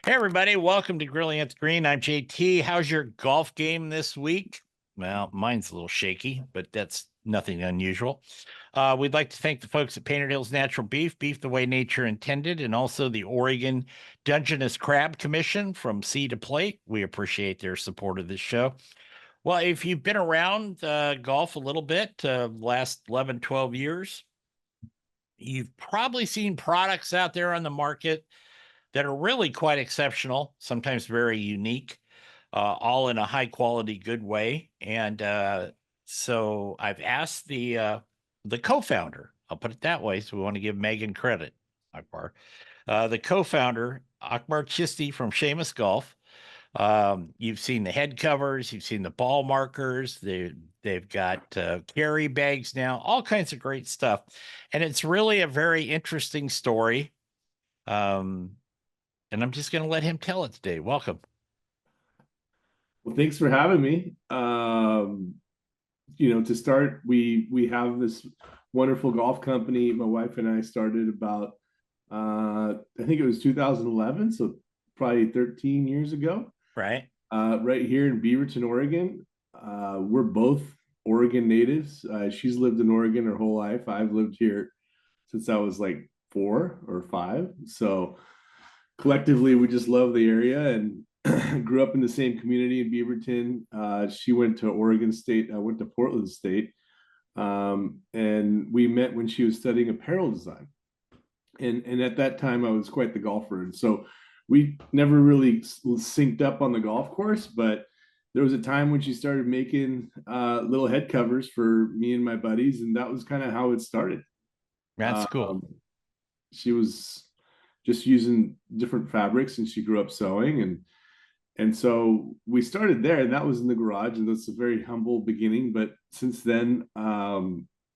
Hey, everybody. Welcome to Grilling at the Green. I'm JT. How's your golf game this week? Well, mine's a little shaky, but that's nothing unusual. We'd like to thank the folks at Painted Hills Natural Beef, beef the way nature intended, and also the Oregon Dungeness Crab Commission from Sea to Plate. We appreciate their support of this show. Well, if you've been around golf a little bit, last 11, 12 years, you've probably seen products out there on the market that are really quite exceptional, sometimes very unique, all in a high quality, good way. And so I've asked the co-founder. I'll put it that way. So we want to give Megan credit, Akbar. The co-founder, Akbar Chisti from Seamus Golf. You've seen the head covers, you've seen the ball markers. They've got carry bags now, all kinds of great stuff, and it's really a very interesting story. Um, and I'm just going to let him tell it today. Welcome. Well, thanks for having me. To start, we have this wonderful golf company. My wife and I started about I think it was 2011, so probably 13 years ago. Right. Right here in Beaverton, Oregon. We're both Oregon natives. She's lived in Oregon her whole life. I've lived here since I was like 4 or 5. So collectively, we just love the area and grew up in the same community in Beaverton. She went to Oregon State. I went to Portland State. And we met when she was studying apparel design. And at that time, I was quite the golfer. And so we never really synced up on the golf course, but there was a time when she started making little head covers for me and my buddies. And that was kind of how it started. That's cool. Um, she was just using different fabrics and she grew up sewing and so we started there, and that was in the garage, and that's a very humble beginning. But since then, a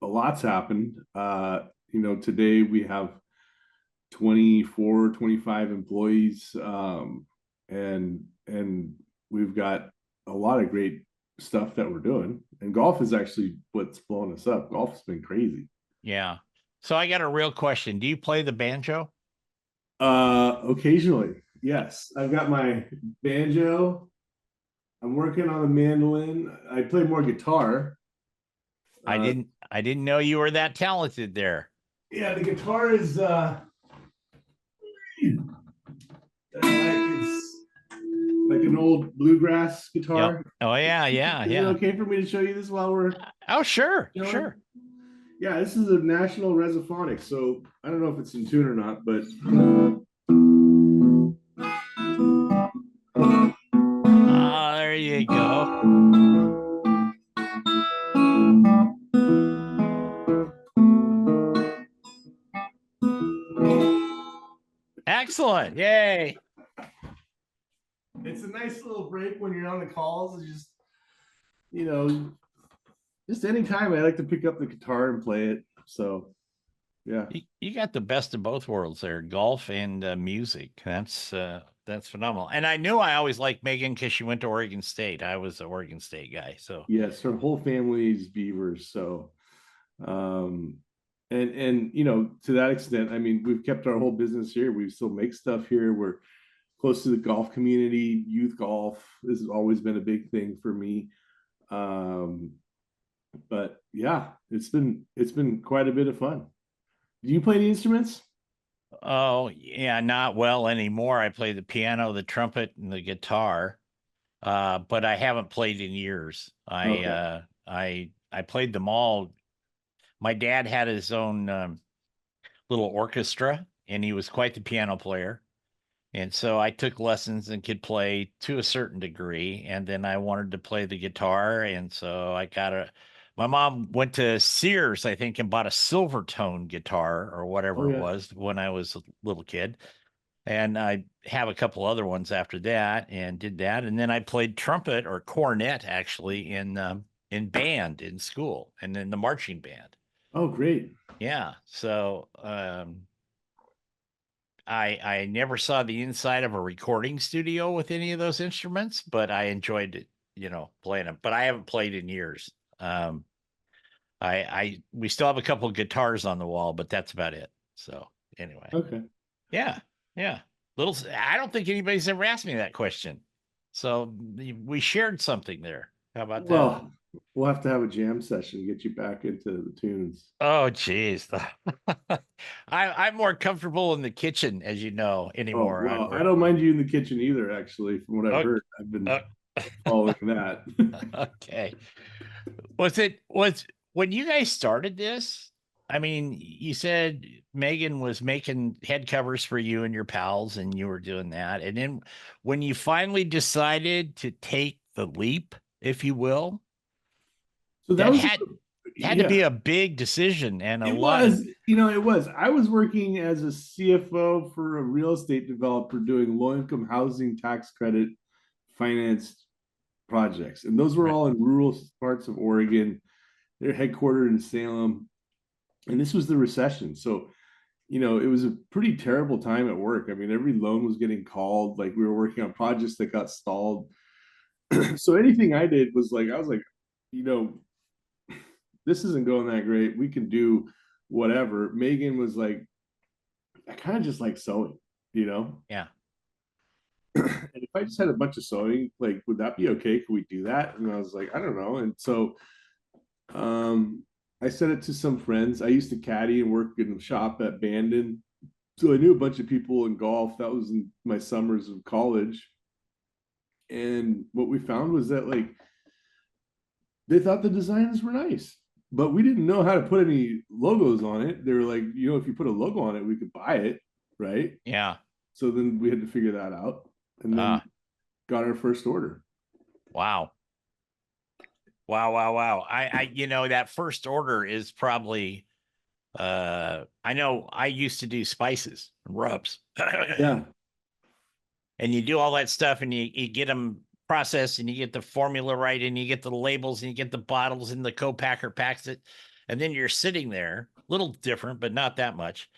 lot's happened. Today we have 24, 25 employees, and we've got a lot of great stuff that we're doing. And golf is actually what's blowing us up. Golf has been crazy. Yeah. So I got a real question. Do you play the banjo? Occasionally, yes. I've got my banjo. I'm working on a mandolin. I play more guitar. I Uh, didn't I didn't know you were that talented there. yeah, the guitar is it's like an old bluegrass Yep. guitar. Oh yeah, yeah, Is it yeah. okay for me to show you this while we're Oh sure, showing? sure. Yeah, this is a national resophonic, so I don't know if it's in tune or not, but Ah, there you go. Excellent. Yay. it's a nice little break when you're on the calls. It's just you know, just anytime I like to pick up the guitar and play it. So yeah. You got the best of both worlds there, golf and music. That's phenomenal. And I knew I always liked Megan because she went to Oregon State. I was an Oregon State guy. So Yes, her whole family's beavers. So um and to that extent, I mean, we've kept our whole business here. We still make stuff here. We're close to the golf community. Youth golf has always been a big thing for me. Um, but yeah, it's been quite a bit of fun. Do you play any instruments? oh yeah, not well anymore. I play the piano, the trumpet, and the guitar. But I haven't played in years. Okay. I played them all. My dad had his own little orchestra, and he was quite the piano player. And so I took lessons and could play to a certain degree. And then I wanted to play the guitar. And so my mom went to Sears, I think, and bought a silver tone guitar or Oh whatever it yeah. was when I was a little kid. And I have a couple other ones after that and did that. And then I played trumpet or cornet actually in band in school and in the marching band. Oh great. Yeah. So, I never saw the inside of a recording studio with any of those instruments, but I enjoyed it, playing them. But I haven't played in years. We still have a couple of guitars on the wall, but that's about it. So anyway, Okay. yeah, yeah. I don't think anybody's ever asked me that question. So we shared something there. How about that? Well, we'll have to have a jam session to get you back into the tunes. Oh, geez. I'm more comfortable in the kitchen, as you know, Oh, anymore. well, I don't mind you in the kitchen either, actually, from what I've Okay. heard. I've been following that. Okay. Was when you guys started this? I mean, you said Megan was making head covers for you and your pals, and you were doing that. And then when you finally decided to take the leap, if you will, So that that was, had to yeah, be a big decision and a it lot of, was, it was. I was working as a CFO for a real estate developer doing low income housing tax credit financed projects. And those were right. all in rural parts of Oregon. They're headquartered in Salem. And this was the recession. So, it was a pretty terrible time at work. I mean, every loan was getting called. Like we were working on projects that got stalled. So anything I did was like, I was like, you know, this isn't going that great. We can do whatever. Megan was like, I kind of just like sewing, you know? Yeah. And if I just had a bunch of sewing, like, would that be okay? Could we do that? And I was like, I don't know. And so I sent it to some friends. I used to caddy and work in the shop at Bandon. So I knew a bunch of people in golf. That was in my summers of college. And what we found was that like they thought the designs were nice, but we didn't know how to put any logos on it. They were like, if you put a logo on it, we could buy it, right? Yeah. So then we had to figure that out, and then got our first order. Wow. Wow. Wow. Wow. That first order is probably, I know I used to do spices and rubs. Yeah. And you do all that stuff and you get them processed and you get the formula right and you get the labels and you get the bottles and the co-packer packs it. And then you're sitting there, a little different, but not that much.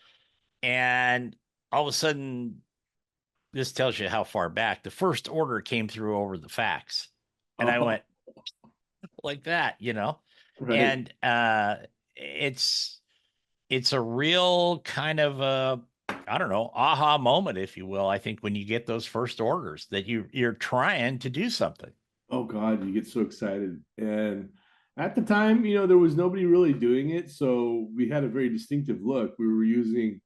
And all of a sudden, this tells you how far back the first order came through over the fax. And I Oh, went like that. right. And it's a real kind of I don't know, aha moment, if you will. I think when you get those first orders that you're trying to do something. Oh God, you get so excited. And at the time, there was nobody really doing it, so we had a very distinctive look. We were using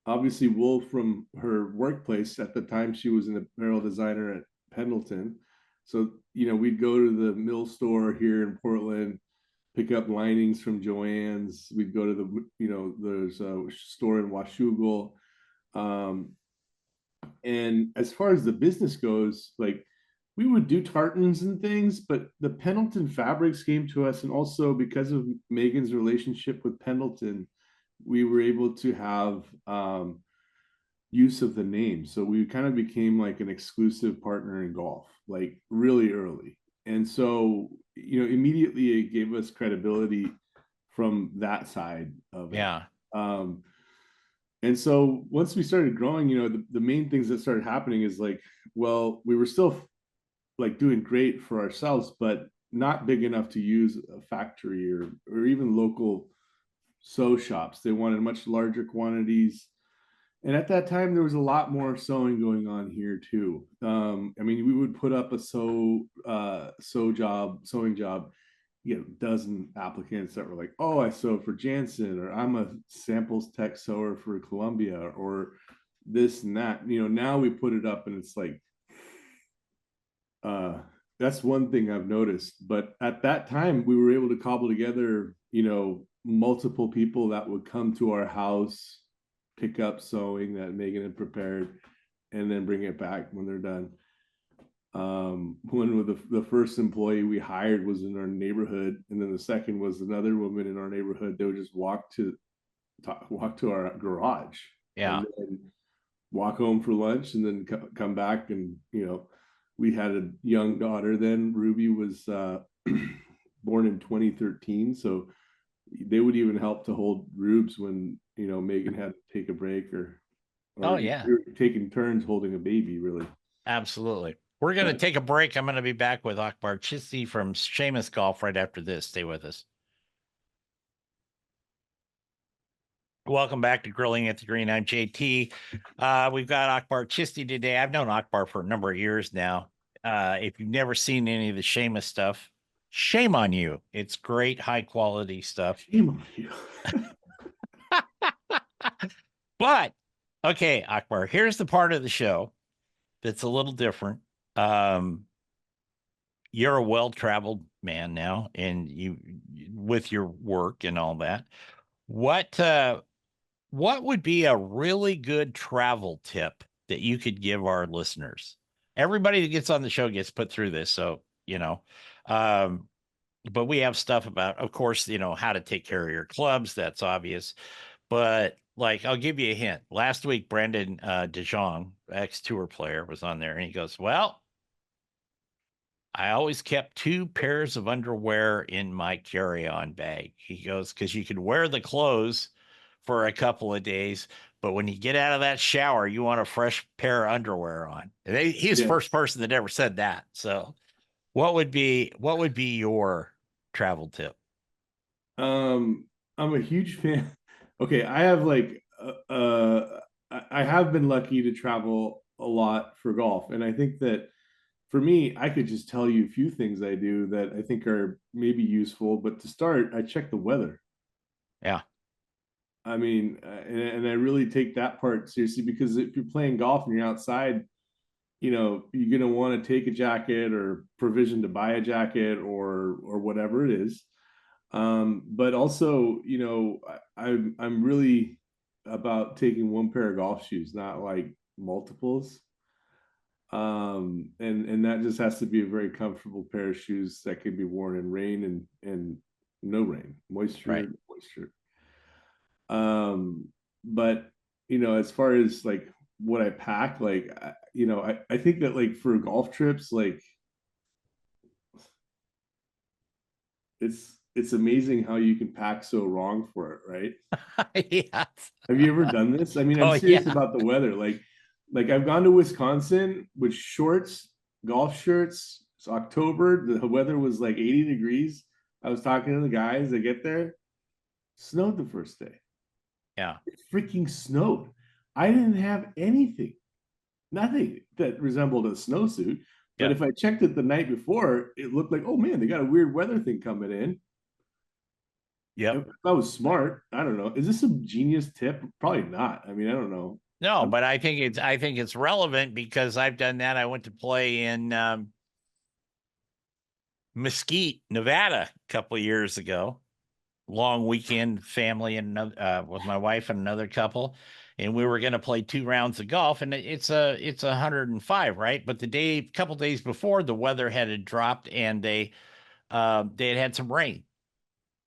obviously wool from her workplace. At the time, she was an apparel designer at Pendleton. So, we'd go to the mill store here in Portland, pick up linings from Joann's. We'd go to there's a store in Washougal. Um, and as far as the business goes, like we would do tartans and things, but the Pendleton fabrics came to us. And also because of Megan's relationship with Pendleton, we were able to have use of the name. So we kind of became like an exclusive partner in golf, like really early. And so, immediately it gave us credibility from that side of it. Yeah. And so once we started growing, the main things that started happening is like, well, we were still like doing great for ourselves, but not big enough to use a factory or even local sew shops. They wanted much larger quantities. And at that time, there was a lot more sewing going on here too. I mean, we would put up a sewing job, dozen applicants that were like, "Oh, I sew for Jansen," or "I'm a samples tech sewer for Columbia," or this and that. Now we put it up, and it's like, that's one thing I've noticed. But at that time, we were able to cobble together, multiple people that would come to our house, pick up sewing that Megan had prepared, and then bring it back when they're done. One of the first employee we hired was in our neighborhood, and then the second was another woman in our neighborhood. They would just walk to our garage, Yeah. and then walk home for lunch, and then come back. And we had a young daughter then. Ruby was born in 2013, so they would even help to hold Rubes when Megan had to take a break Oh, or yeah. taking turns holding a baby, really. Absolutely. We're going to But take a break. I'm going to be back with Akbar Chisti from Seamus Golf right after this. Stay with us. Welcome back to Grilling at the Green. I'm JT. We've got Akbar Chisti today. I've known Akbar for a number of years now. If you've never seen any of the Seamus stuff, shame on you. It's great, high quality stuff. Shame on you. But okay, Akbar, here's the part of the show that's a little different. You're a well-traveled man now, and you with your work and all that. What would be a really good travel tip that you could give our listeners? Everybody that gets on the show gets put through this, so um, but we have stuff about, of course, how to take care of your clubs. That's obvious. But like, I'll give you a hint. Last week, Brandon DeJong, ex-tour player, was on there, and he goes, "Well, I always kept two pairs of underwear in my carry-on bag." He goes, "Because you could wear the clothes for a couple of days, but when you get out of that shower, you want a fresh pair of underwear on." And he's the Yes. first person that ever said that. So, what would be your travel tip? I'm a huge fan. Okay, I have like I have been lucky to travel a lot for golf, and I think that for me, I could just tell you a few things I do that I think are maybe useful. But to start, I check the weather. Yeah, I mean, and I really take that part seriously because if you're playing golf and you're outside, you're gonna want to take a jacket or provision to buy a jacket or whatever it is. But also, I'm really about taking one pair of golf shoes, not like multiples. And that just has to be a very comfortable pair of shoes that can be worn in rain and no rain, right. moisture. But as far as like what I pack, like I think that like for golf trips, like it's amazing how you can pack so wrong for it, right? Yes. Have you ever done this? I mean, I'm Oh serious yeah. about the weather. Like I've gone to Wisconsin with shorts, golf shirts. It's October. The weather was like 80 degrees. I was talking to the guys. I get there, snowed the first day. Yeah. It freaking snowed. I didn't have anything, nothing that resembled a snowsuit. But Yeah. if I checked it the night before, it looked like, oh man, they got a weird weather thing coming in. Yep. If I was smart, I don't know. Is this a genius tip? Probably not. I mean, I don't know. No, but I think it's relevant because I've done that. I went to play in Mesquite, Nevada, a couple of years ago. Long weekend, family and another with my wife and another couple, and we were going to play 2 rounds of golf. And it's 105, right? But couple days before, the weather had dropped, and they had some rain.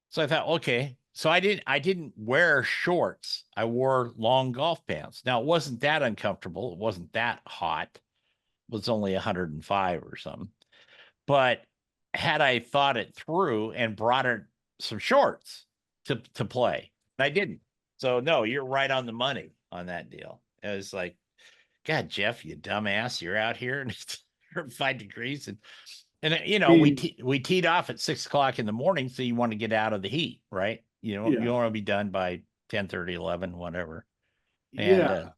So I thought, okay. So I didn't wear shorts. I wore long golf pants. Now it wasn't that uncomfortable. It wasn't that hot. It was only 105 or something. But had I thought it through and brought some shorts to play, I didn't. So no, you're right on the money on that deal. It was like, God, Jeff, you dumbass, you're out here and it's 5 degrees, and I we mean, we teed off at 6 o'clock in the morning, so you want to get out of the heat, right? You yeah, want to be done by 10:30, 11, whatever. And yeah,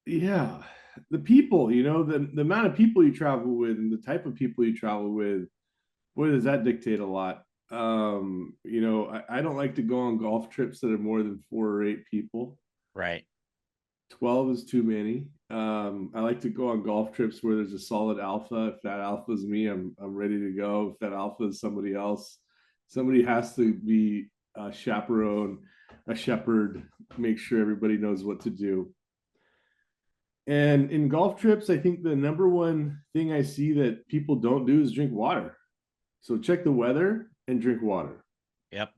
yeah. The people, the amount of people you travel with and the type of people you travel with, boy, does that dictate a lot. I don't like to go on golf trips that are more than 4 or 8 people. right, 12 is too many. I like to go on golf trips where there's a solid alpha. If that alpha is me, I'm ready to go. If that alpha is somebody else, somebody has to be a chaperone, a shepherd, make sure everybody knows what to do. And in golf trips, I think the number one thing I see that people don't do is drink water. So check the weather and drink water. yep,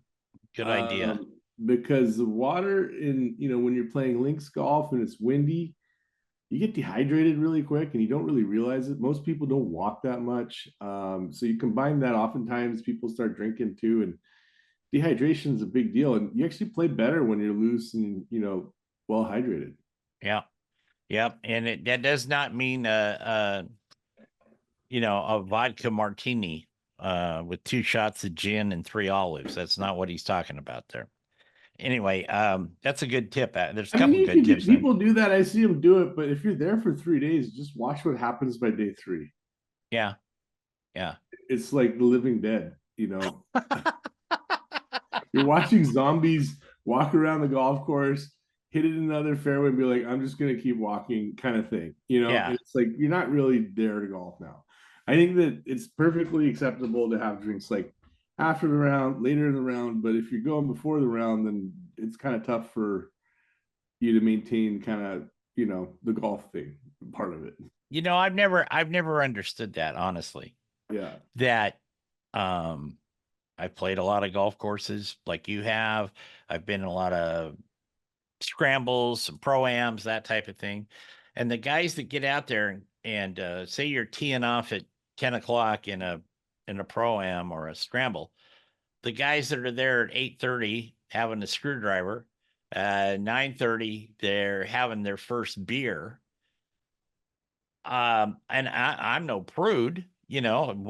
good idea. Because the water when you're playing links golf and it's windy, you get dehydrated really quick and you don't really realize it. Most people don't walk that much. So you combine that, oftentimes people start drinking too, and dehydration is a big deal. And you actually play better when you're loose and, well hydrated. Yeah, yep, and that does not mean a vodka martini with 2 shots of gin and 3 olives. That's not what he's talking about there. Anyway, that's a good tip. There's a I mean, couple you good can do, tips in. people do that. I see them do it, but if you're there for 3 days, just watch what happens by day three. Yeah, yeah, It's like the living dead, you know. You're watching zombies walk around the golf course, hit it in another fairway, and be like, I'm just gonna keep walking, kind of thing. You know, yeah. and it's like you're not really there to golf now. I think that it's perfectly acceptable to have drinks like after the round, later in the round, but if you're going before the round, then it's kind of tough for you to maintain kind of, the golf thing part of it. I've never understood that, honestly. Yeah. That I've played a lot of golf courses like you have. I've been in a lot of scrambles, some pro-ams, that type of thing. And the guys that get out there and say you're teeing off at 10 o'clock in a pro-am or a scramble, the guys that are there at 8:30 having a screwdriver, 9:30 they're having their first beer. And I'm no prude, I'm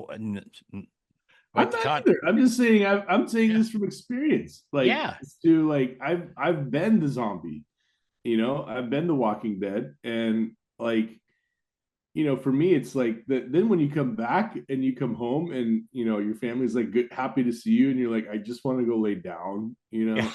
quite the not con. either. I'm just saying. I'm saying Yeah, this from experience. Like, yeah, to like, I've been the zombie. I've been the Walking Dead, and like, for me, it's like that. Then when you come back and you come home, and your family's like good, happy to see you, and you're like, I just want to go lay down. yeah.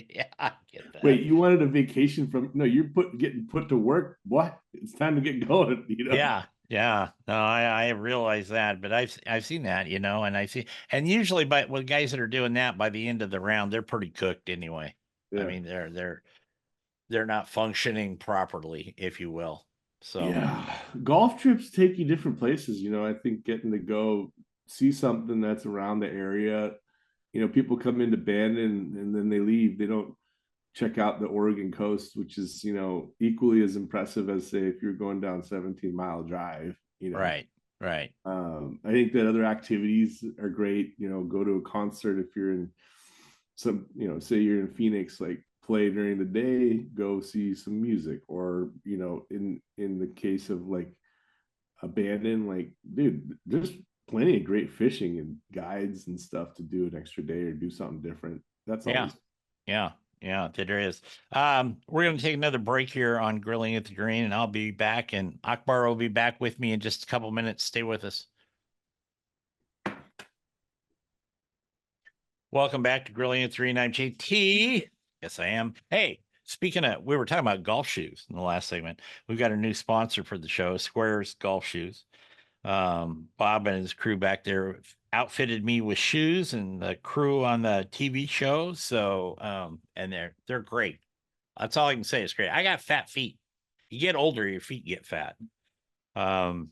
Yeah, I get Wait, that. you wanted a vacation from? No, you're getting put to work. What? It's time to get going. Yeah, yeah. No, I realize that, but I've seen that, and I see, and usually, but with guys that are doing that by the end of the round, they're pretty cooked anyway. I Yeah. mean, they're not functioning properly, if you will. So Yeah, golf trips take you different places. I think getting to go see something that's around the area. People come into Bandon and then they leave. They don't check out the Oregon coast, which is, equally as impressive as, say, if you're going down 17-mile drive. right, right. I think that other activities are great. Go to a concert if you're in some, say you're in Phoenix, like play during the day, go see some music, or in the case of like abandon, like, dude, there's plenty of great fishing and guides and stuff to do an extra day or do something different. That's Yeah, always. yeah, yeah. There is. We're going to take another break here on Grilling at the Green, and I'll be back, and Akbar will be back with me in just a couple minutes. Stay with us. Welcome back to Grilling at 3. I'm JT. Yes, I am. Hey, speaking of, we were talking about golf shoes in the last segment. We've got a new sponsor for the show, Squares Golf Shoes. Bob and his crew back there outfitted me with shoes, and the crew on the TV show. So, and they're great. That's all I can say. It's great. I got fat feet. You get older, your feet get fat. Um,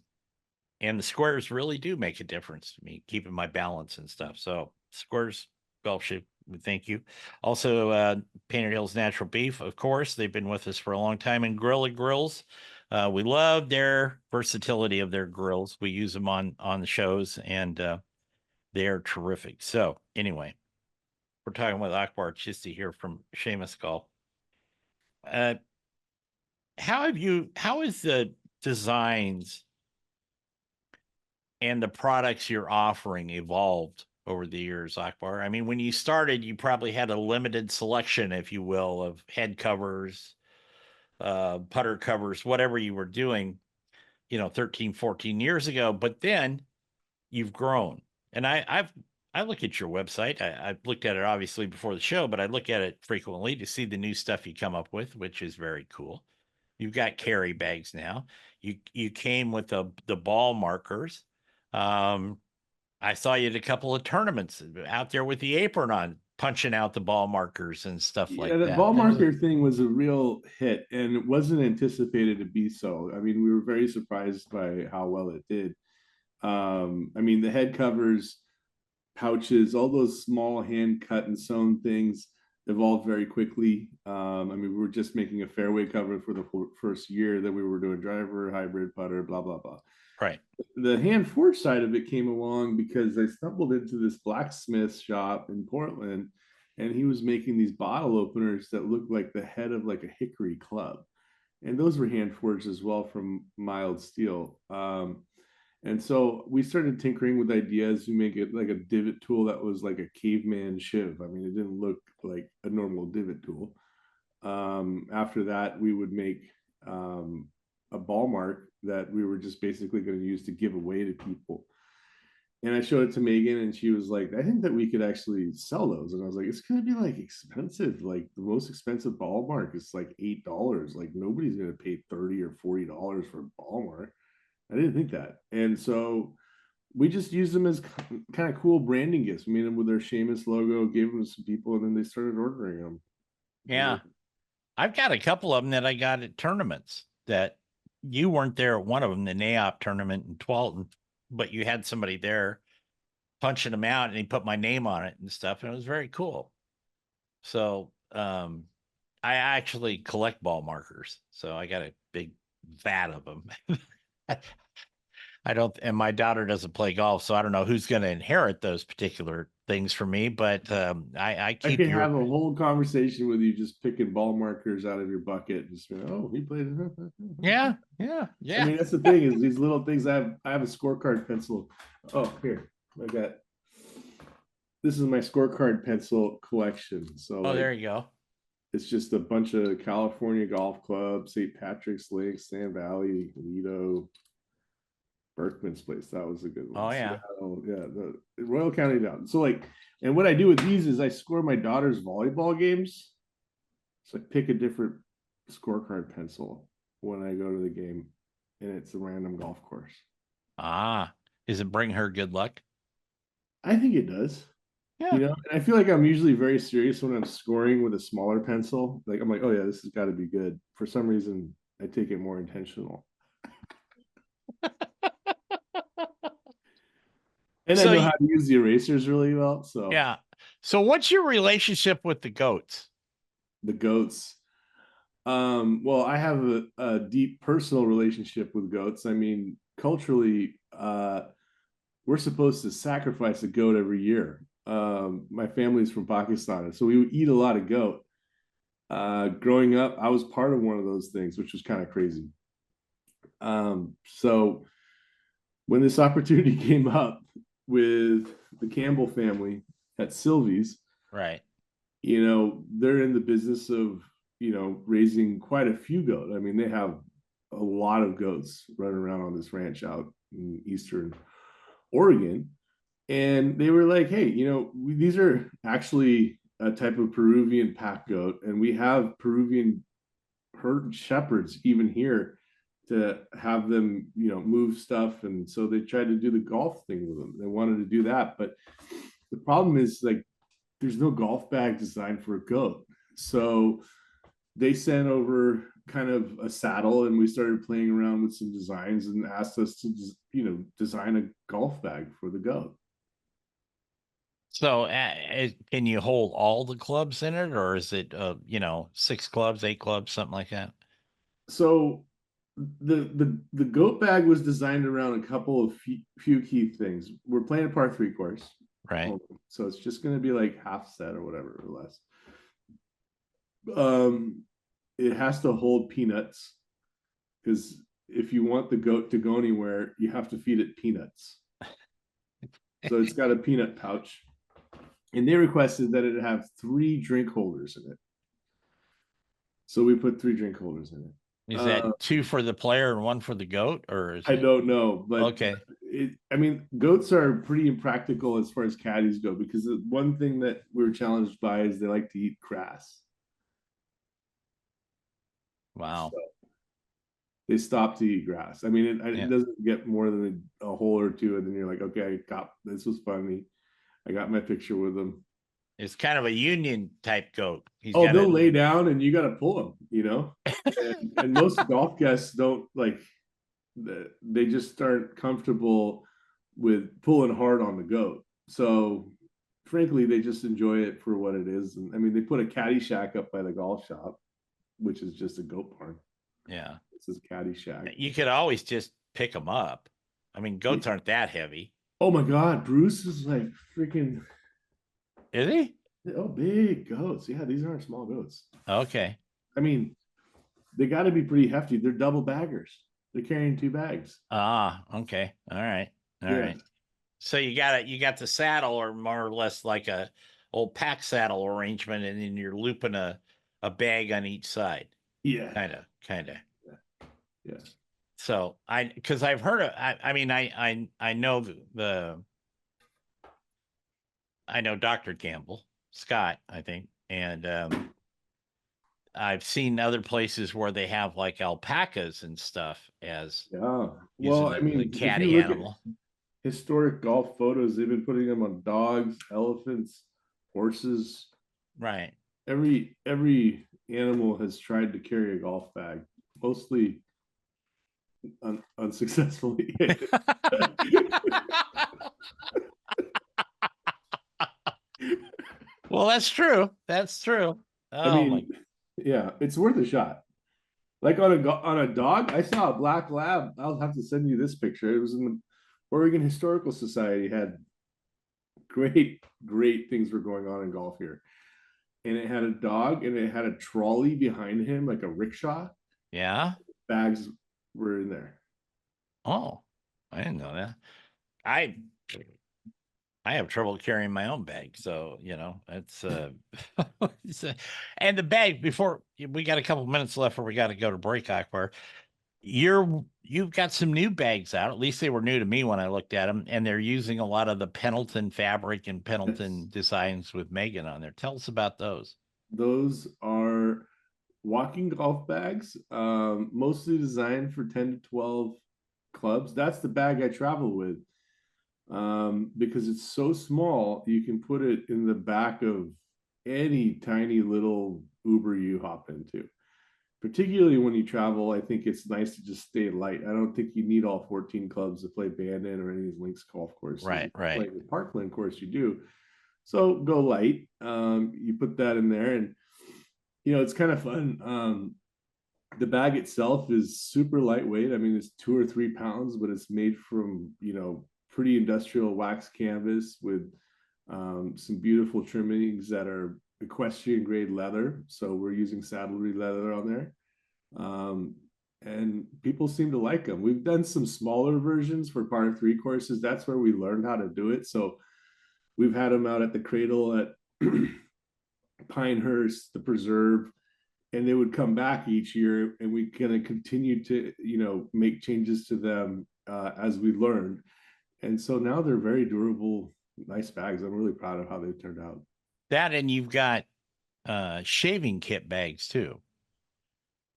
and the squares really do make a difference to me, keeping my balance and stuff. So squares golf shoe, thank you. Also, Painted Hills Natural Beef, of course, they've been with us for a long time. And Gorilla Grills, we love their versatility of their grills. We use them on the shows, and they are terrific. So anyway, we're talking with Akbar Chisti here from Seamus Golf. Uh, how is the designs and the products you're offering evolved over the years, Akbar? I mean, when you started, you probably had a limited selection, if you will, of head covers, putter covers, whatever you were doing, 13, 14 years ago. But then you've grown. And I look at your website. I've looked at it obviously before the show, but I look at it frequently to see the new stuff you come up with, which is very cool. You've got carry bags now. You came with the ball markers. Um, I saw you at a couple of tournaments out there with the apron on, punching out the ball markers and stuff Yeah, like that that. ball marker thing was a real hit, and it wasn't anticipated to be so. I mean, we were very surprised by how well it did. I mean, the head covers, pouches, all those small hand cut and sewn things evolved very quickly. I mean, we were just making a fairway cover for the first year, then we were doing driver, hybrid, putter, blah blah blah. Right. The hand forged side of it came along because I stumbled into this blacksmith shop in Portland, and he was making these bottle openers that looked like the head of like a hickory club, and those were hand forged as well from mild steel. And so we started tinkering with ideas to make it like a divot tool that was like a caveman shiv. I mean, it didn't look like a normal divot tool. After that, we would make a ball mark that we were just basically going to use to give away to people. And I showed it to Megan, and she was like, I think that we could actually sell those. And I was like, it's going to be like expensive. Like the most expensive ball mark is like $8. Like nobody's going to pay $30 or $40 for a ball mark. I didn't think that. And so we just used them as kind of cool branding gifts. We made them with their Seamus logo, gave them to some people, and then they started ordering them. Yeah. I've got a couple of them that I got at tournaments that you weren't there at one of them, the NAOP tournament in Twalton, but you had somebody there punching them out and he put my name on it and stuff. And it was very cool. So, I actually collect ball markers. So I got a big vat of them. I don't, and my daughter doesn't play golf, so I don't know who's going to inherit those particular things for me. But I I keep could your, have a whole conversation with you just picking ball markers out of your bucket and just oh, he played. yeah. I mean, that's the thing is these little things. I have a scorecard pencil. Oh, here I got. This is my scorecard pencil collection. So Oh, like, there you go. it's just a bunch of California golf clubs, St. Patrick's Lake, Sand Valley, Lido, Berkman's place. That was a good one. Oh yeah. Seattle, yeah, the Royal County down. So like, and what I do with these is I score my daughter's volleyball games. So I pick a different scorecard pencil when I go to the game, and it's a random golf course. Ah, is it bring her good luck? I think it does. Yeah. You know, and I feel like I'm usually very serious when I'm scoring with a smaller pencil. Like I'm like, oh yeah, this has got to be good. For some reason, I take it more intentional. And I So know how to use the erasers really well. So yeah. So what's your relationship with the goats? the goats. Well, I have a deep personal relationship with goats. I mean, culturally, we're supposed to sacrifice a goat every year. My family's from Pakistan, so we would eat a lot of goat. Growing up, I was part of one of those things, which was kind of crazy. So when this opportunity came up with the Campbell family at Sylvie's, Right. you know, they're in the business of, you know, raising quite a few goats. I mean, they have a lot of goats running around on this ranch out in Eastern Oregon. And they were like, hey, you know, these are actually a type of Peruvian pack goat, and we have Peruvian herd shepherds even here to have them, you know, move stuff. And so they tried to do the golf thing with them. They wanted to do that, but the problem is like there's no golf bag designed for a goat. So they sent over kind of a saddle, and we started playing around with some designs and asked us to, you know, design a golf bag for the goat. So can you hold all the clubs in it, or is it, 6 clubs, 8 clubs, something like that? So the goat bag was designed around a couple of few key things. We're playing a par 3 course, Right. so it's just going to be like half set or whatever or less. Um, it has to hold peanuts because if you want the goat to go anywhere, you have to feed it peanuts. So it's got a peanut pouch, and they requested that it have 3 drink holders in it. So we put 3 drink holders in it. Is that 2 for the player and 1 for the goat, or is I it? don't know, but Okay. I mean, goats are pretty impractical as far as caddies go because the one thing that we're challenged by is they like to eat grass. Wow. So they stop to eat grass. I mean, it doesn't get more than a hole or two, and then you're like, okay, this was funny. I got my picture with them. It's kind of a union type goat. They'll lay down and you got to pull them, you know. And most golf guests don't like. They just aren't comfortable with pulling hard on the goat. So frankly, they just enjoy it for what it is. And I mean, they put a caddy shack up by the golf shop, which is just a goat barn. Yeah. This is caddy shack. You could always just pick them up. I mean, goats aren't that heavy. Oh my God, Bruce is like freaking. Is he? Oh, big goats. Yeah, these aren't small goats. Okay. I mean, they got to be pretty hefty. They're double baggers. They're carrying 2 bags. Ah, okay. All right. All Yeah. right. So you got the saddle, or more or less like a old pack saddle arrangement, and then you're looping a bag on each side. Yeah. Kind of. Yeah. So because I've heard of, I mean, I know I know Dr. Campbell, Scott, I think, and I've seen other places where they have like alpacas and stuff as Yeah. using Well, I the mean, if cat you look at animal. historic golf photos, they've been putting them on dogs, elephants, horses. Right. Every animal has tried to carry a golf bag, mostly unsuccessfully. Well, that's true. That's true. I Oh my. mean, yeah, it's worth a shot. Like on a dog, I saw a black lab. I'll have to send you this picture. It was in the Oregon Historical Society. Had great things were going on in golf here, and it had a dog and it had a trolley behind him, like a rickshaw. Yeah. Bags were in there. Oh, I didn't know that. I I have trouble carrying my own bag, so you know that's and the bag before we got a couple minutes left before we got to go to break, Akbar. You've got some new bags out. At least they were new to me when I looked at them, and they're using a lot of the Pendleton fabric and Yes. Pendleton designs with Megan on there. Tell us about those. Those are walking golf bags, mostly designed for 10 to 12 clubs. That's the bag I travel with, because it's so small, you can put it in the back of any tiny little Uber you hop into. Particularly when you travel, I think it's nice to just stay light. I don't think you need all 14 clubs to play Bandon or any of these links golf courses. Right, If you're right. playing the Parkland course, you do. So go light. You put that in there, and it's kind of fun. The bag itself is super lightweight. I mean, it's 2 or 3 pounds, but it's made from pretty industrial wax canvas with some beautiful trimmings that are equestrian grade leather. So we're using saddlery leather on there, um, and people seem to like them. We've done some smaller versions for par three courses. That's where we learned how to do it. So we've had them out at the Cradle at Pinehurst, the Preserve, and they would come back each year, and we kind of continue to make changes to them as we learned. And so now they're very durable, nice bags. I'm really proud of how they turned out. That, and you've got shaving kit bags too,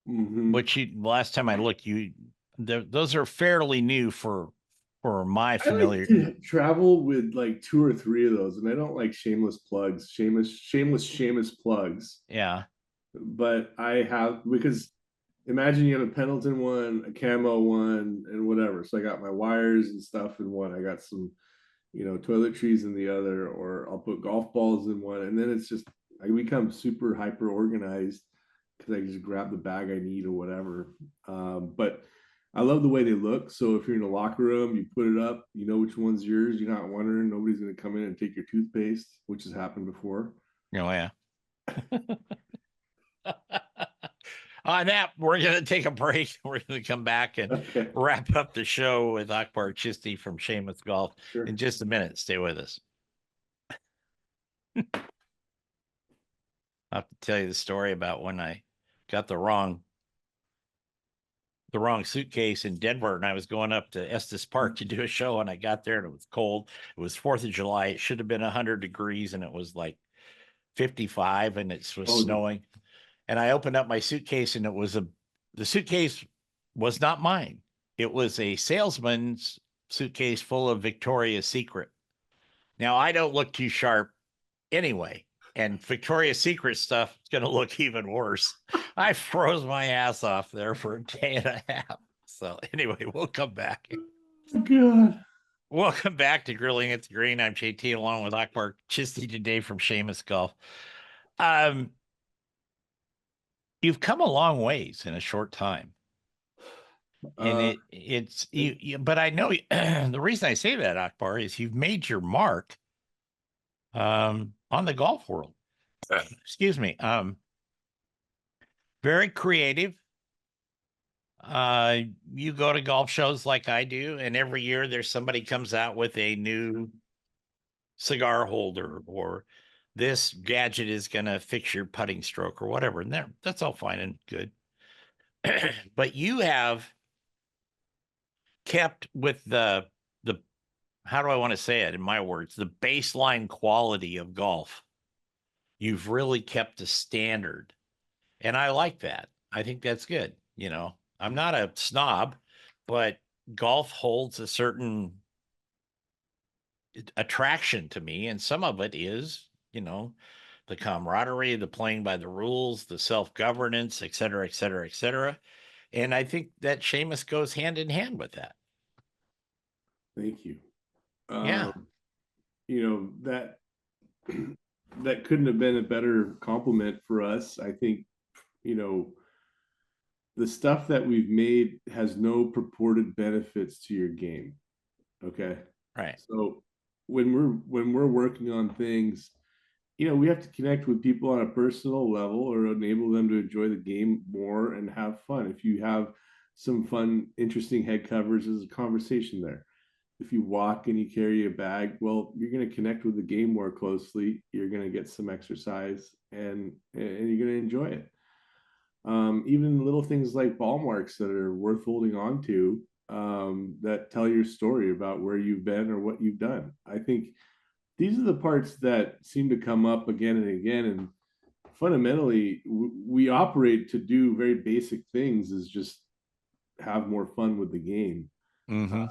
Mm-hmm. which last time I looked, those are fairly new for my I like familiar. to travel with like 2 or 3 of those, and I don't like shameless plugs, shameless plugs. Yeah. But I have, because imagine you have a Pendleton one, a camo one, and whatever. So I got my wires and stuff in one. I got some, toiletries in the other, or I'll put golf balls in one, and then it's just I become super hyper organized because I just grab the bag I need or whatever. But I love the way they look. So if you're in a locker room, you put it up, you know which one's yours. You're not wondering. Nobody's going to come in and take your toothpaste, which has happened before. Oh yeah. On that, we're going to take a break. We're going to come back and Okay, wrap up the show with Akbar Chisti from Shameless Golf in sure. just a minute. Stay with us. I have to tell you the story about when I got the wrong suitcase in Denver, and I was going up to Estes Park to do a show, and I got there and it was cold. It was 4th of July. It should have been 100 degrees, and it was like 55, and it was Oh, snowing. And I opened up my suitcase, and the suitcase was not mine. It was a salesman's suitcase full of Victoria's Secret. Now I don't look too sharp anyway, and Victoria's Secret stuff is going to look even worse. I froze my ass off there for a day and a half. So anyway, we'll come back. God. Welcome back to Grilling at the Green. I'm JT along with Akbar Chisti today from Seamus Golf. Um, you've come a long ways in a short time. And Uh, it's but I know the reason I say that, Akbar, is you've made your mark on the golf world. Excuse me. Very creative, Uh, you go to golf shows like I do, and every year there's somebody comes out with a new cigar holder, or this gadget is going to fix your putting stroke or whatever. And that's all fine and good. But you have kept with the how do I want to say it in my words, the baseline quality of golf. You've really kept the standard. And I like that. I think that's good. I'm not a snob, but golf holds a certain attraction to me. And some of it is, the camaraderie, the playing by the rules, the self governance, et cetera, et cetera, et cetera. And I think that Seamus goes hand in hand with that. Thank you. Yeah. That that couldn't have been a better compliment for us. I think, you know, the stuff that we've made has no purported benefits to your game. Okay. Right. So when we're working on things, we have to connect with people on a personal level or enable them to enjoy the game more and have fun. If you have some fun, interesting head covers, there's a conversation there. If you walk and you carry a bag, well, you're going to connect with the game more closely. You're going to get some exercise, and you're going to enjoy it. Even little things like ball marks that are worth holding on to, that tell your story about where you've been or what you've done. I think these are the parts that seem to come up again and again. And fundamentally, we operate to do very basic things, is just have more fun with the game, Mm-hmm.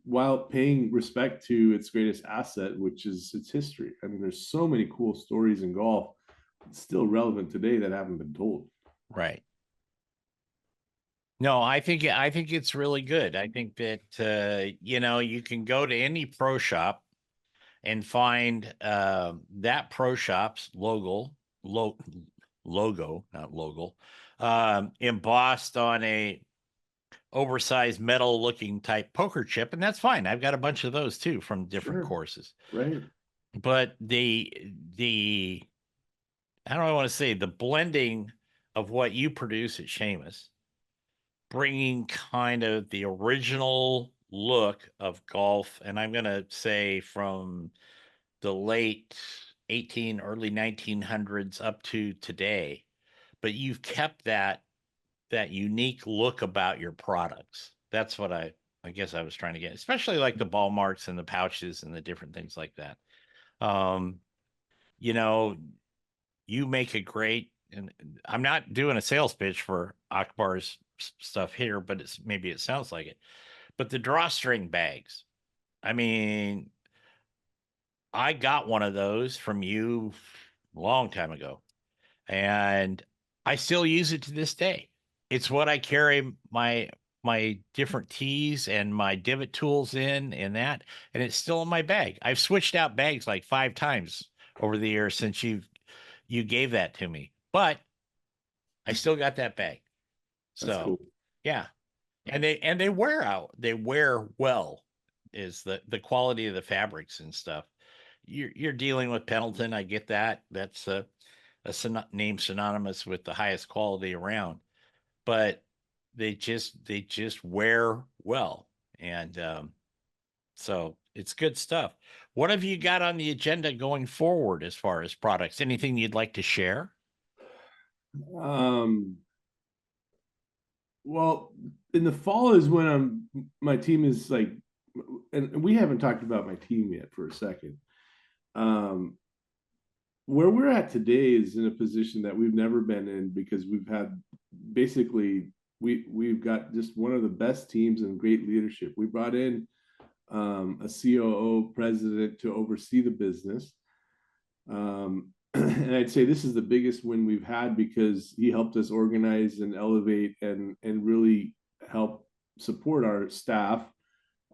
while paying respect to its greatest asset, which is its history. I mean, there's so many cool stories in golf still relevant today that haven't been told. Right. No, I think it's really good. I think that you can go to any pro shop and find that pro shop's lo, logo, not logo, embossed on a oversized metal looking type poker chip, and that's fine. I've got a bunch of those too from different Sure. courses. Right. But the how do I want to say, the blending of what you produce at Seamus, bringing kind of the original look of golf, and I'm going to say from the late 18, early 1900s up to today, but you've kept that unique look about your products. That's what I guess I was trying to get, especially like the ball marks and the pouches and the different things like that. Um, you know, you make a great, and I'm not doing a sales pitch for Akbar's stuff here, but maybe it sounds like it. But the drawstring bags, I mean, I got one of those from you a long time ago, and I still use it to this day. It's what I carry my different tees and my divot tools in, and it's still in my bag. I've switched out bags like 5 times over the years since you gave that to me, but I still got that bag. That's So cool. yeah, and they wear out. They wear well. Is the quality of the fabrics and stuff. You're dealing with Pendleton. I get that. That's a name synonymous with the highest quality around, but they just wear well, and so it's good stuff. What have you got on the agenda going forward as far as products? Anything you'd like to share? Um, well, in the fall is when my team is like, and we haven't talked about my team yet for a second. Um, where we're at today is in a position that we've never been in, because we've had basically we've got just one of the best teams and great leadership. We brought in a COO president to oversee the business. And I'd say this is the biggest win we've had, because he helped us organize and elevate and really help support our staff,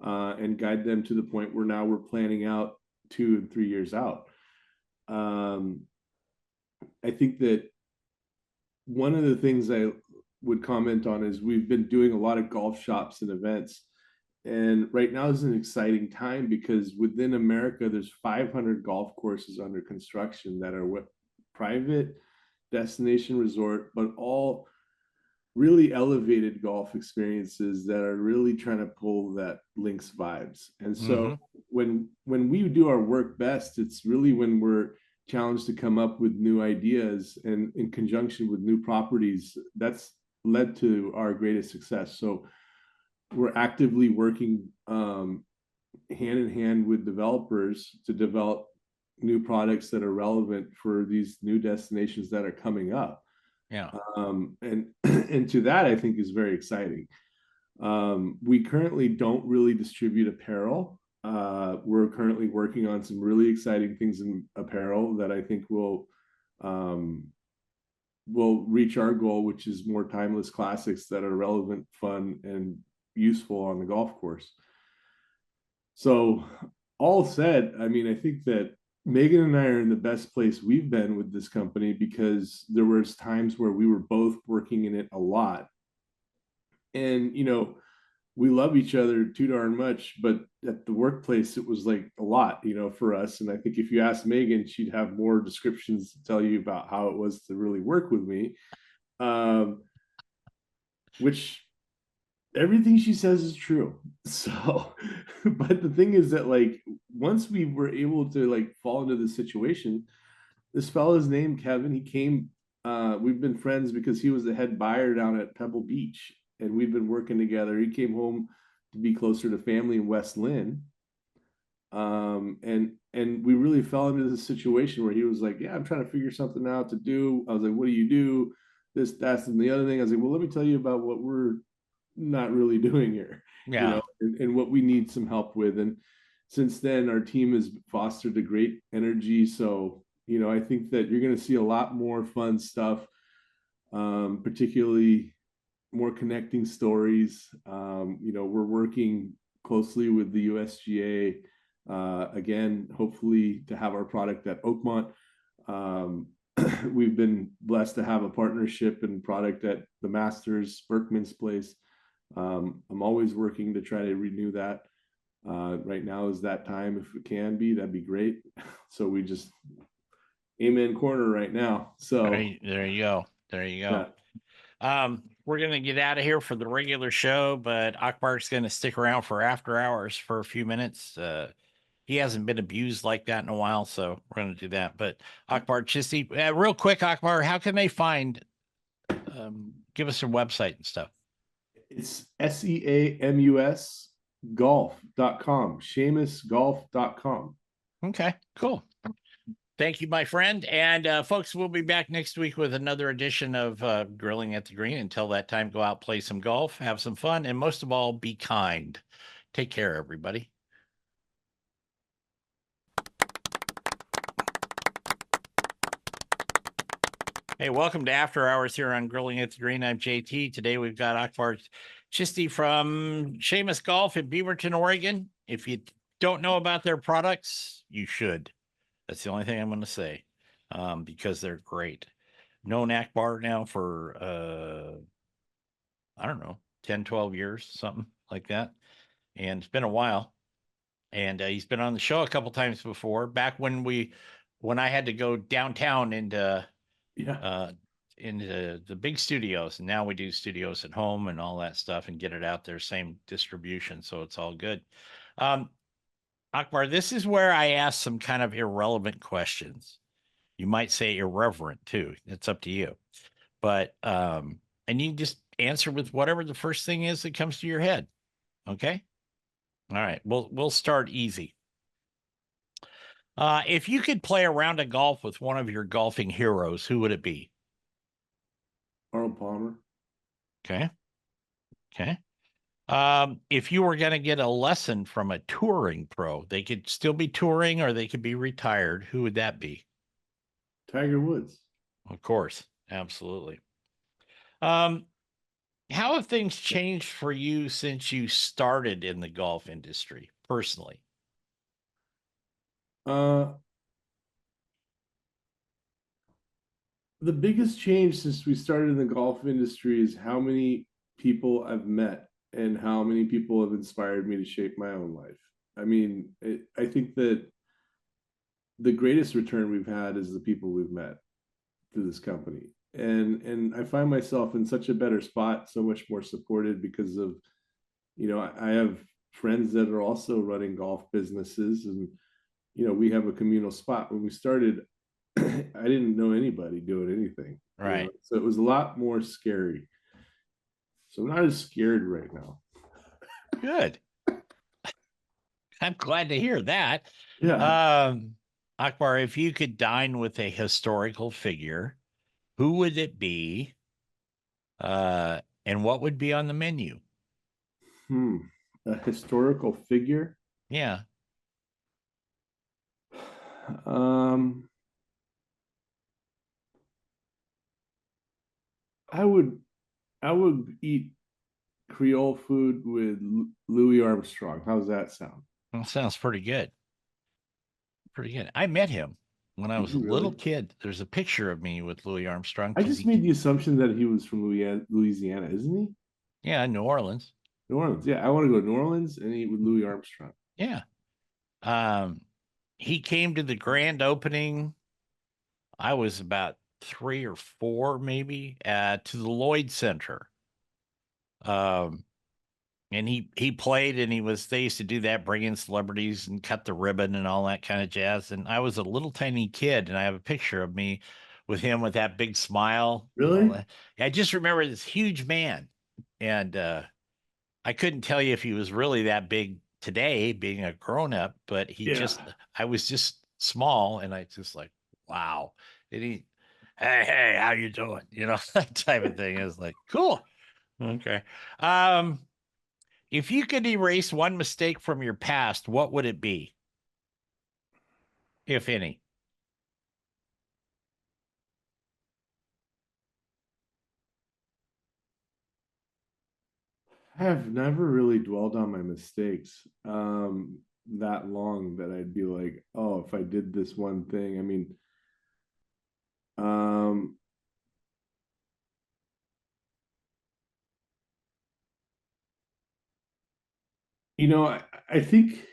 and guide them to the point where now we're planning out 2 and 3 years out. Um, I think that one of the things I would comment on is we've been doing a lot of golf shops and events. And right now is an exciting time, because within America, there's 500 golf courses under construction that are what private destination resort, but all really elevated golf experiences that are really trying to pull that links vibes. And so Mm-hmm. when we do our work best, it's really when we're challenged to come up with new ideas and in conjunction with new properties. That's led to our greatest success. So we're actively working hand in hand with developers to develop new products that are relevant for these new destinations that are coming up. Yeah. And and to that, I think is very exciting. We currently don't really distribute apparel. We're currently working on some really exciting things in apparel that I think um, will reach our goal, which is more timeless classics that are relevant, fun, and useful on the golf course. So, all said, I mean, I think that Megan and I are in the best place we've been with this company because there was times where we were both working in it a lot. And, we love each other too darn much, but at the workplace, it was like a lot, for us. And I think if you ask Megan, she'd have more descriptions to tell you about how it was to really work with me. Um, which everything she says is true. So, but the thing is that like once we were able to like fall into this situation, this fella's named Kevin. He came. We've been friends because he was the head buyer down at Pebble Beach, and we've been working together. He came home to be closer to family in West Lynn, and we really fell into this situation where he was like, "Yeah, I'm trying to figure something out to do." I was like, "What do you do?" This, that's, and the other thing. I was like, "Well, let me tell you about what we're not really doing here, Yeah. and what we need some help with." And since then, our team has fostered a great energy. So, I think that you're going to see a lot more fun stuff, particularly more connecting stories. We're working closely with the USGA, again, hopefully to have our product at Oakmont. Um, we've been blessed to have a partnership and product at the Masters, Berkman's Place. I'm always working to try to renew that. Right now is that time. If it can be, that'd be great. So we just amen corner right now. So There you go. There you yeah, go. We're gonna get out of here for the regular show, but Akbar's gonna stick around for after hours for a few minutes. He hasn't been abused like that in a while, so we're gonna do that. But Akbar Chisti, real quick, Akbar, how can they find? Give us their website and stuff. it's SEAMUS golf.com, SeamusGolf.com. Okay, cool. Thank you, my friend. And folks, we'll be back next week with another edition of Grilling at the Green. Until that time, go out, play some golf, have some fun, and most of all, be kind. Take care, everybody. Hey, welcome to After Hours here on Grilling at the Green. I'm JT. Today we've got Akbar Chisti from Seamus Golf in Beaverton, Oregon. If you don't know about their products, you should. That's the only thing I'm going to say, because they're great. Known Akbar now for, I don't know, 10, 12 years, something like that. And it's been a while. And he's been on the show a couple times before, back when I had to go downtown Yeah. uh, into the big studios. And now we do studios at home and all that stuff and get it out there, same distribution. So it's all good. Um, Akbar, this is where I ask some kind of irrelevant questions. You might say irreverent too. It's up to you. But and you just answer with whatever the first thing is that comes to your head. Okay. All right. We'll start easy. If you could play a round of golf with one of your golfing heroes, who would it be? Arnold Palmer. Okay. Okay. If you were going to get a lesson from a touring pro, they could still be touring or they could be retired. Who would that be? Tiger Woods. Of course. Absolutely. Um, how have things changed for you since you started in the golf industry personally? Uh, the biggest change since we started in the golf industry is how many people I've met and how many people have inspired me to shape my own life. I mean, I think that the greatest return we've had is the people we've met through this company. and I find myself in such a better spot, so much more supported because of, I have friends that are also running golf businesses, and we have a communal spot. When we started, I didn't know anybody doing anything, Right. so it was a lot more scary. So I'm not as scared right now. Good. I'm glad to hear that. Yeah. Um, Akbar, if you could dine with a historical figure, who would it be? And what would be on the menu? Hmm. A historical figure. Yeah. Um, I would I would eat Creole food with Louis Armstrong. How's that sound? That sounds pretty good. Pretty good. I met him when I Did was a you little really? kid. There's a picture of me with Louis Armstrong I because just he, made the assumption that he was from Louisiana, isn't he? yeah, New Orleans. New Orleans. Yeah, I want to go to New Orleans and eat with Louis Armstrong. Yeah. Um, he came to the grand opening. I was about 3 or 4, maybe, to the Lloyd Center. Um, and he played, and they used to do that, bring in celebrities and cut the ribbon and all that kind of jazz. And I was a little tiny kid, and I have a picture of me with him with that big smile and all Really? that. I just remember this huge man, and I couldn't tell you if he was really that big today, being a grown up, but Yeah. I was just small, and I just like, wow. And he, hey, how you doing? That type of thing. Is like, cool. Okay. Um, if you could erase one mistake from your past, what would it be, if any? I have never really dwelled on my mistakes that long that I'd be like, oh, if I did this one thing. I mean, um, I think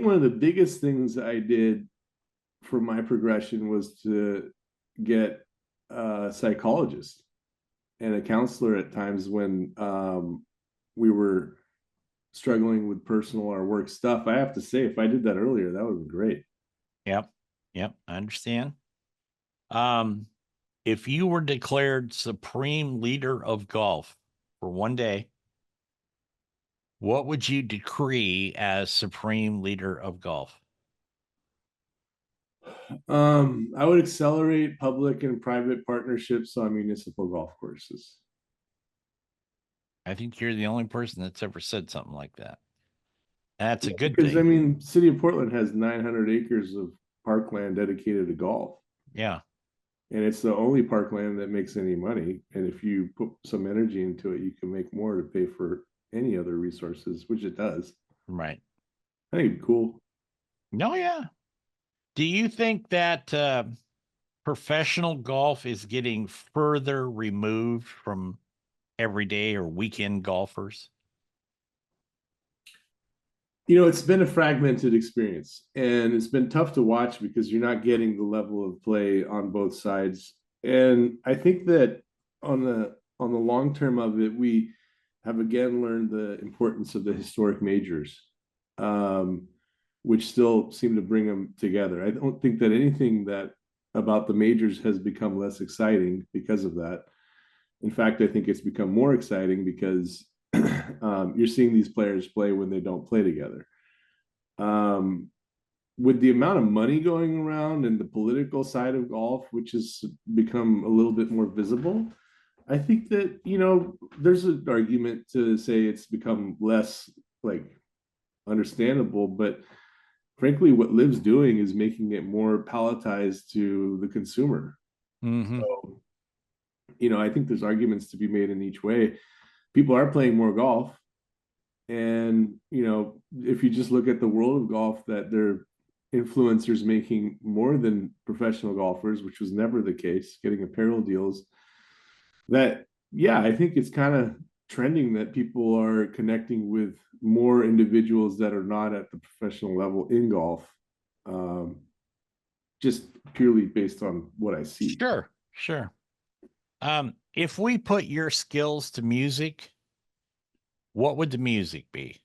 one of the biggest things I did for my progression was to get a psychologist and a counselor at times when we were struggling with personal or work stuff. I have to say, if I did that earlier, that would be great. Yep. Yep. I understand. Um, if you were declared supreme leader of golf for one day, what would you decree as supreme leader of golf? I would accelerate public and private partnerships on municipal golf courses. I think you're the only person that's ever said something like that. That's a good Because I thing. mean, City of Portland has 900 acres of parkland dedicated to golf, Yeah. and it's the only parkland that makes any money. And if you put some energy into it, you can make more to pay for any other resources, which it does. Right. I think it'd be cool. No, yeah. Do you think that professional golf is getting further removed from everyday or weekend golfers? It's been a fragmented experience, and it's been tough to watch because you're not getting the level of play on both sides. And I think that on the long term of it, we have again learned the importance of the historic majors, um, which still seem to bring them together. I don't think that anything that about the majors has become less exciting because of that. In fact, I think it's become more exciting because you're seeing these players play when they don't play together. Um, with the amount of money going around and the political side of golf, which has become a little bit more visible, I think that, there's an argument to say it's become less like understandable, but frankly, what Liv's doing is making it more palatized to the consumer. Mm-hmm. So, I think there's arguments to be made in each way. People are playing more golf. And, if you just look at the world of golf, that they're influencers making more than professional golfers, which was never the case, getting apparel deals, that, yeah, I think it's kind of trending that people are connecting with more individuals that are not at the professional level in golf. Um, just purely based on what I see. Sure, sure. If we put your skills to music, what would the music be?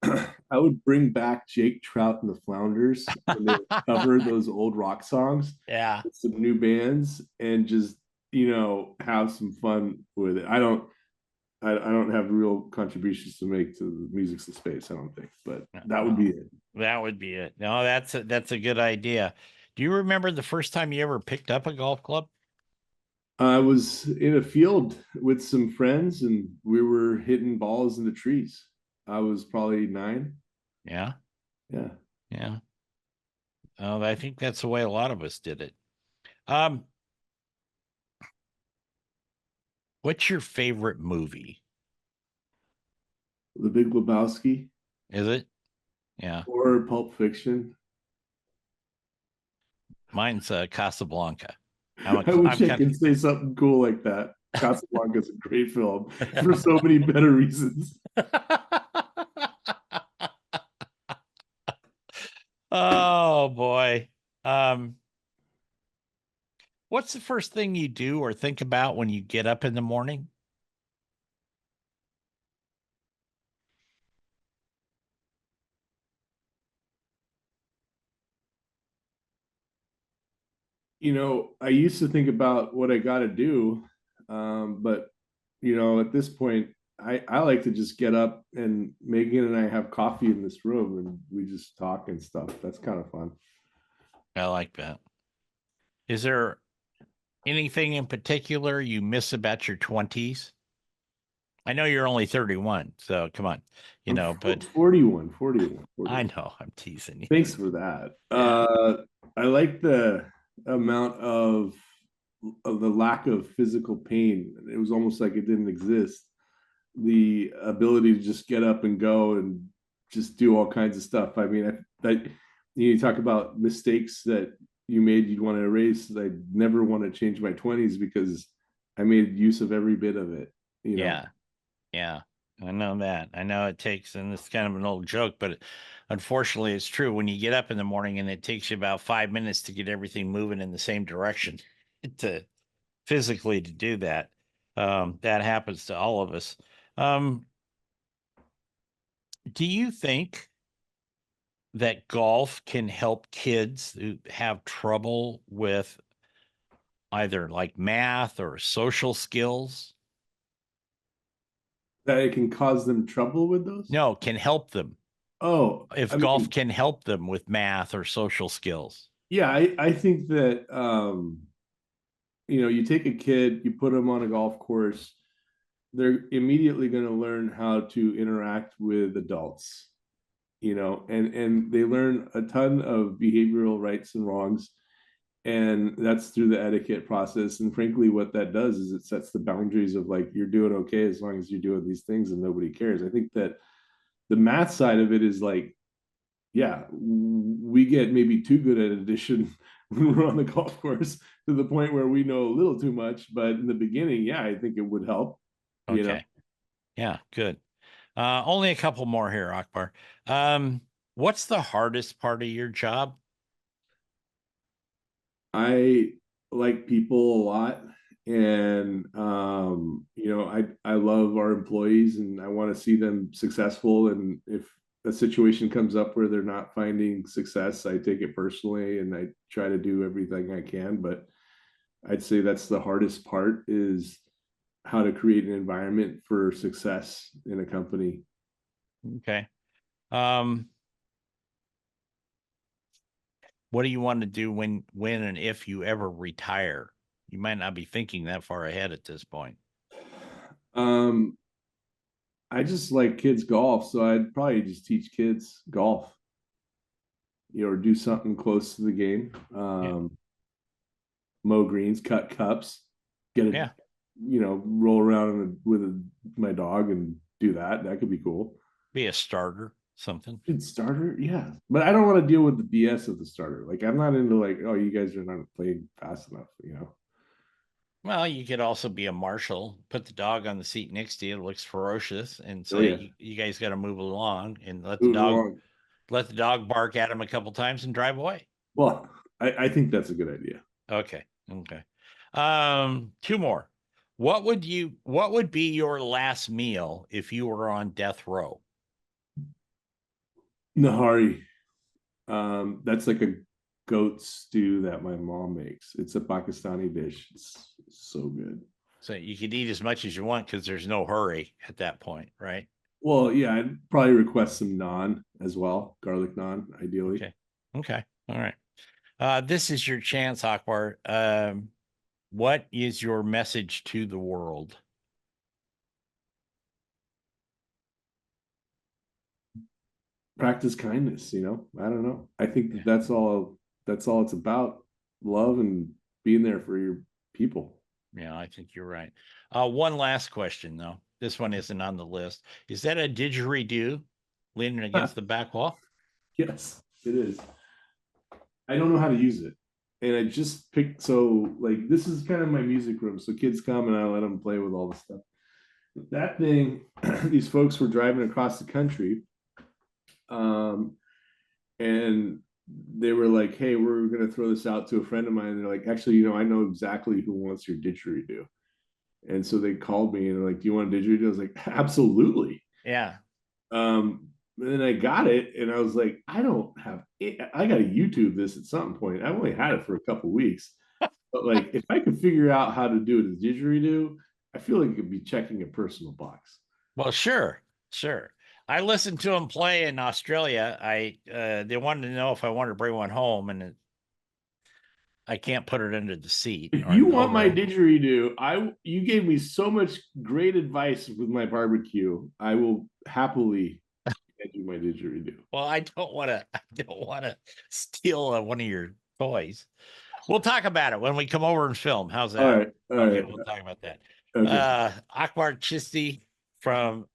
I would bring back Jake Trout and the Flounders and they would cover those old rock songs Yeah. with some new bands and just have some fun with it. I don't have real contributions to make to the music's of space, I don't think, but that would Well, be it. that would be it. No, that's a good idea. Do you remember the first time you ever picked up a golf club? I was in a field with some friends and we were hitting balls in the trees. I was probably 9. Yeah, Yeah. yeah. Oh, I think that's the way a lot of us did it. Um, what's your favorite movie? The Big Lebowski Is it? Yeah, or Pulp Fiction. mine's Casablanca. I I'm wish I kind could say something cool like that. Casablanca is a great film for so many better reasons. of. Oh boy. Um, what's the first thing you do or think about when you get up in the morning? I used to think about what I got to do, but at this point, I like to just get up and Megan and I have coffee in this room and we just talk and stuff. That's kind of fun. I like that. Is there anything in particular you miss about your 20s? I know you're only 31, so come on, I'm but 41, 41, I 41. know I'm teasing you. Thanks for that. Yeah. I like the amount of the lack of physical pain. It was almost like it didn't exist. The ability to just get up and go and just do all kinds of stuff. I mean, that you talk about mistakes that you made you'd want to erase. I never want to change my 20s because I made use of every bit of it, you know. Yeah. Yeah. I know that. I know it takes, and it's kind of an old joke, but unfortunately, it's true. When you get up in the morning and it takes you about 5 minutes to get everything moving in the same direction, to physically to do that, that happens to all of us. Um, do you think that golf can help kids who have trouble with either like math or social skills? That it can cause them trouble with those. No, can help them. Oh, If I golf mean, can help them with math or social skills. yeah, I think that you take a kid, you put them on a golf course, they're immediately going to learn how to interact with adults, and they learn a ton of behavioral rights and wrongs, and that's through the etiquette process. And frankly, what that does is it sets the boundaries of like you're doing okay as long as you're doing these things and nobody cares. I think that the math side of it is like, yeah, we get maybe too good at addition when we're on the golf course to the point where we know a little too much. But in the beginning, yeah, I think it would help. You know, Okay. Yeah, good. Only a couple more here, Akbar. Um, what's the hardest part of your job? I like people a lot, and I love our employees, and I want to see them successful. And if a situation comes up where they're not finding success, I take it personally, and I try to do everything I can. But I'd say that's the hardest part is how to create an environment for success in a company. Okay. Um, what do you want to do when and if you ever retire? You might not be thinking that far ahead at this point. Um, I just like kids golf, so I'd probably just teach kids golf, or do something close to the game. Yeah. Mow greens, cut cups, get a, Yeah. roll around with my dog and do that. That could be cool. Be a starter, something. Good starter, yeah. But I don't want to deal with the BS of the starter. Like I'm not into like, oh, you guys are not playing fast enough. Well, you could also be a marshal, put the dog on the seat next to you, it looks ferocious, and Oh say, yeah, you guys got to move along and let the move dog along. let the dog bark at him a couple times and drive away. Well, I think that's a good idea. Okay. Okay. Two more. What would be your last meal if you were on death row? Nahari. That's like a goat stew that my mom makes. It's a Pakistani dish. It's so good. So you could eat as much as you want because there's no hurry at that point, right? Well, yeah, I'd probably request some naan as well, garlic naan, ideally. Okay. Okay. All right. This is your chance, Akbar. What is your message to the world? Practice kindness, I don't know. I think Yeah. that's all it's about. Love and being there for your people. Yeah, I think you're right. One last question, though. This one isn't on the list. Is that a didgeridoo leaning against the back wall? Yes, it is. I don't know how to use it. And I just picked, so like this is kind of my music room. So kids come and I let them play with all the stuff. That thing, these folks were driving across the country. And they were like, hey, we're going to throw this out to a friend of mine. And they're like, actually, I know exactly who wants your didgeridoo. And so they called me and they're like, do you want a didgeridoo? I was like, absolutely. Yeah. And then I got it and I was like, I don't have it. I got to YouTube this at some point. I've only had it for a couple weeks. But like, if I could figure out how to do it as didgeridoo, I feel like it could be checking a personal box. Well, sure, sure. I listened to him play in Australia. They wanted to know if I wanted to bring one home, and I can't put it under the seat. If Or you want my over. didgeridoo, you gave me so much great advice with my barbecue. I will happily get you my didgeridoo. Well, I don't want to. I don't want to steal one of your toys. We'll talk about it when we come over and film. How's All that? right, all Okay, right, we'll talk about that. okay. Akbar Chisti from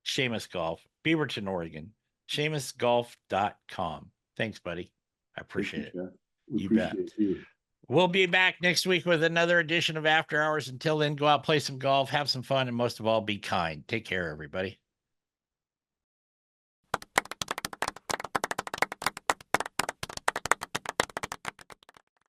Seamus Golf, Beaverton, Oregon. SeamusGolf.com. Thanks, buddy. I appreciate it. Jeff. We You bet. appreciate you. We'll be back next week with another edition of After Hours. Until then, go out, play some golf, have some fun, and most of all, be kind. Take care, everybody.